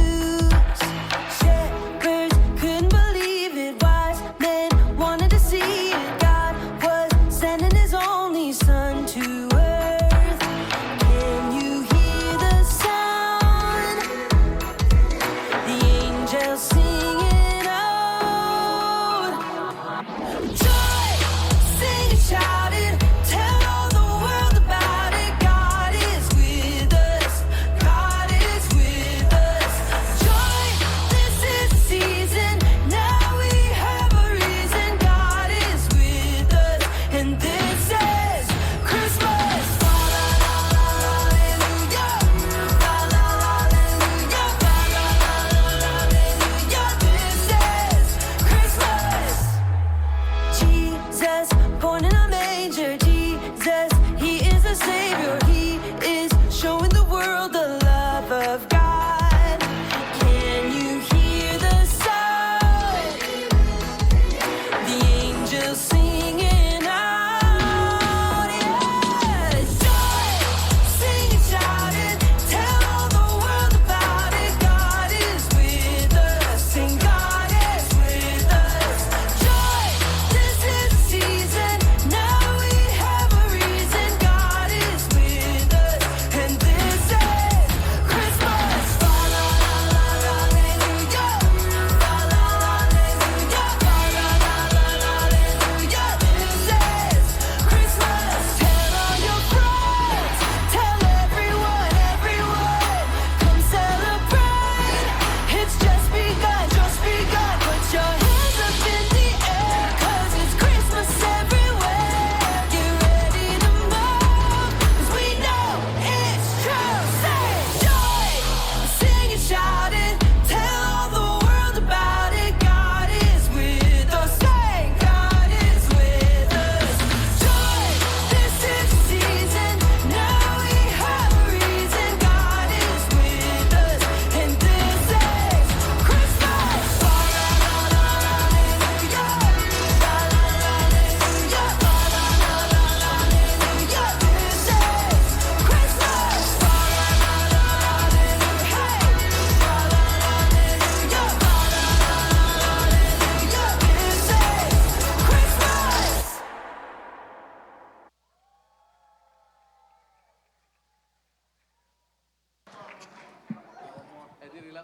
news. Shepherds couldn't believe it. Wise men wanted to see it. God was sending his only son to earth. Can you hear the sound? The angels singing out. Joy, sing and shout it. Tell all the world about it. God is with us. God is with us. Joy, this is the season. Now we have a reason. God is with us. And this is Christmas. La la la la, hallelujah. La la la, hallelujah. La la la la, hallelujah. This is Christmas. Jesus, born in a manger. Jesus, he is the Savior. He is showing the world the love of God. Can you hear the sound? The angels singing out. Yeah. Joy, sing and shout it. Tell all the world about it. God is with us. Sing, God is with us. Joy, this is the season. Now we have a reason. God is with us. And this is Christmas. La la la la, hallelujah. La la la, hallelujah. La la la la, hallelujah. This is Christmas. Tell all your friends. Tell everyone, everyone. Come celebrate. It's just begun, just begun. Put your hands up in the air, 'cause it's Christmas everywhere. Get ready to move, 'cause we know it's true. Say joy, sing and shout it. Tell all the world about it. God is with us. Say God is with us. Joy, this is the season. Now we have a reason. God is with us. And this is Christmas. La la la la, hallelujah. La la la, hallelujah. La la la la, hallelujah. This is Christmas. La la la la, hallelujah. Hey. La la la, hallelujah. La la la la, hallelujah. This is Christmas. È di là.